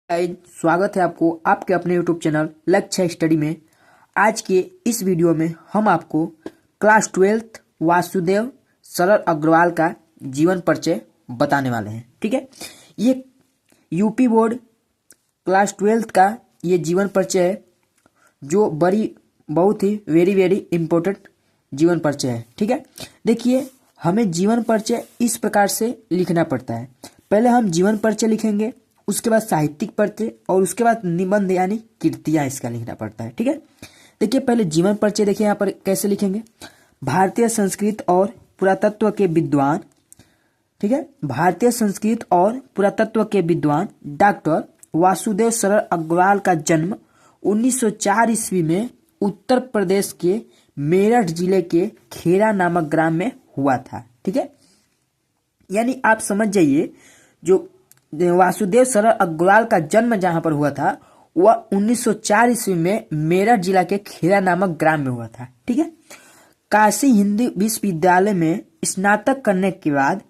Guys, स्वागत है आपको आपके अपने YouTube चैनल लक्ष्य स्टडी में। आज के इस वीडियो में हम आपको क्लास 12 वासुदेव सरल अग्रवाल का जीवन परिचय बताने वाले हैं। ठीक है, ये यूपी बोर्ड क्लास 12 का ये जीवन परिचय है जो बहुत ही वेरी इम्पोर्टेंट जीवन परिचय है। ठीक है, देखिए हमें जीवन परिचय इस प्रकार से लिखना पड़ता है। पहले हम जीवन परिचय लिखेंगे, उसके बाद साहित्यिक परिचय और उसके बाद निबंध यानी कृतियां इसका लिखना पड़ता है। ठीक है, देखिए पहले जीवन परिचय देखिए यहाँ पर कैसे लिखेंगे। भारतीय संस्कृत और पुरातत्व के विद्वान, ठीक है, भारतीय संस्कृत और पुरातत्व के विद्वान डॉक्टर वासुदेव सरल अग्रवाल का जन्म 1904 ईस्वी में उत्तर प्रदेश के मेरठ जिले के खेड़ा नामक ग्राम में हुआ था। ठीक है, यानी आप समझ जाइए जो वासुदेव सरल अग्रवाल का जन्म जहां पर हुआ था वह 1904 ईस्वी में मेरठ जिला के खेड़ा नामक ग्राम में हुआ था। ठीक है, काशी हिंदी विश्वविद्यालय में स्नातक करने के बाद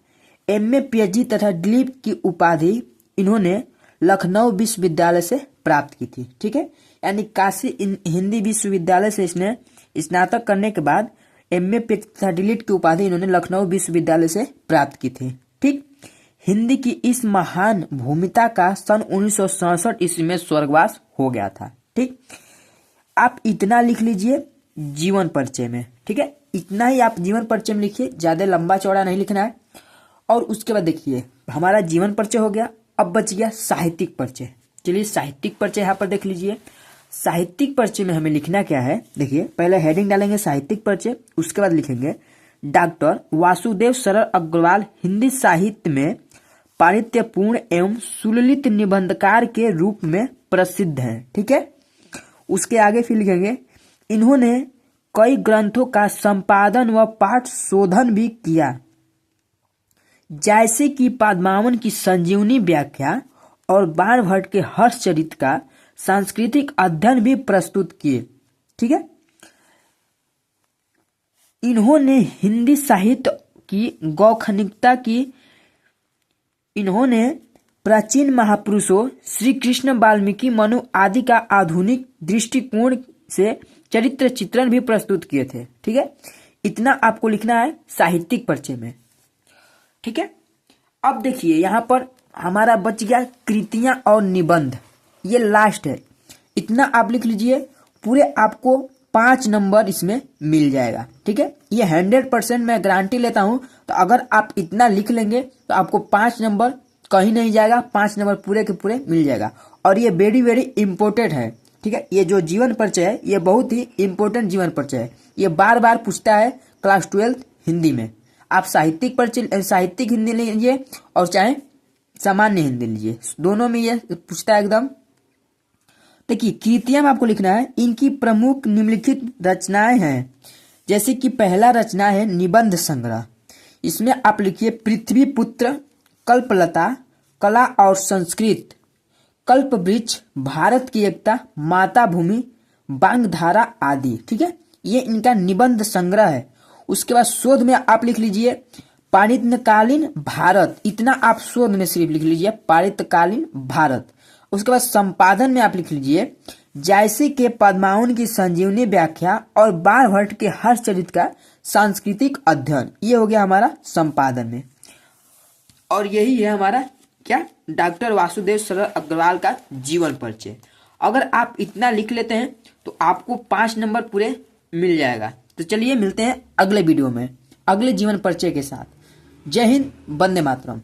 एमए पीएचडी तथा डीलिट की उपाधि इन्होंने लखनऊ विश्वविद्यालय से प्राप्त की थी। ठीक है, यानी काशी हिंदी विश्वविद्यालय से इसने स्नातक करने के बाद एमए पीएचडी तथा डीलिट की उपाधि इन्होंने लखनऊ विश्वविद्यालय से प्राप्त की थी। ठीक, हिंदी की इस महान भूमिका का सन 1967 ईस्वी में स्वर्गवास हो गया था। ठीक, आप इतना लिख लीजिए जीवन परिचय में। ठीक है, इतना ही आप जीवन परिचय में लिखिए, ज्यादा लंबा चौड़ा नहीं लिखना है। और उसके बाद देखिए हमारा जीवन परिचय हो गया, अब बच गया साहित्यिक परिचय। चलिए साहित्यिक परिचय यहाँ पर देख लीजिए। साहित्यिक परिचय में हमें लिखना क्या है, देखिए पहले हेडिंग डालेंगे साहित्यिक परिचय, उसके बाद लिखेंगे डॉक्टर वासुदेव सरल अग्रवाल हिंदी साहित्य में पांडित्यपूर्ण एवं सुललित निबंधकार के रूप में प्रसिद्ध हैं। ठीक है, उसके आगे फिर लिखेंगे इन्होंने कई ग्रंथों का संपादन व पाठ शोधन भी किया, जैसे कि पद्मावन की संजीवनी व्याख्या और बाणभट्ट के हर्षचरित का सांस्कृतिक अध्ययन भी प्रस्तुत किए। ठीक है, इन्होंने हिंदी साहित्य की गौखनिकता की, इन्होंने प्राचीन महापुरुषों श्री कृष्ण वाल्मीकि मनु आदि का आधुनिक दृष्टिकोण से चरित्र चित्रण भी प्रस्तुत किए थे। ठीक है, इतना आपको लिखना है साहित्यिक परिचय में। ठीक है, अब देखिए यहाँ पर हमारा बच गया कृतियां और निबंध, ये लास्ट है। इतना आप लिख लीजिए, पूरे आपको 5 नंबर इसमें मिल जाएगा। ठीक है, ये 100% मैं गारंटी लेता हूं। तो अगर आप इतना लिख लेंगे तो आपको 5 नंबर कहीं नहीं जाएगा, 5 नंबर पूरे के पूरे मिल जाएगा। और ये वेरी इंपॉर्टेंट है। ठीक है, ये जो जीवन परिचय है ये बहुत ही इंपॉर्टेंट जीवन परिचय है। ये बार बार पूछता है क्लास 12 हिंदी में। आप साहित्यिक परिचय, साहित्यिक हिंदी लीजिए और चाहे सामान्य हिंदी लीजिए, दोनों में ये पूछता है एकदम। देखिए कृतियां में आपको लिखना है, इनकी प्रमुख निम्नलिखित रचनाएं हैं। जैसे कि पहला रचना है निबंध संग्रह, इसमें आप लिखिए पृथ्वी पुत्र, कल्पलता, कला और संस्कृत, कल्प वृक्ष, भारत की एकता, माता भूमि, बांगधारा आदि। ठीक है, ये इनका निबंध संग्रह है। उसके बाद शोध में आप लिख लीजिए पाणित्यकालीन भारत, इतना आप शोध में सिर्फ लिख लीजिए पाणित्यकालीन भारत। उसके बाद संपादन में आप लिख लीजिए जैसे के पद्मावन की संजीवनी व्याख्या और बाणभट्ट के हर्षचरित का सांस्कृतिक अध्ययन, ये हो गया हमारा संपादन में। और यही है हमारा क्या, डॉक्टर वासुदेव सरल अग्रवाल का जीवन परिचय। अगर आप इतना लिख लेते हैं तो आपको 5 नंबर पूरे मिल जाएगा। तो चलिए मिलते हैं अगले वीडियो में अगले जीवन परिचय के साथ। जय हिंद, वंदे मातरम।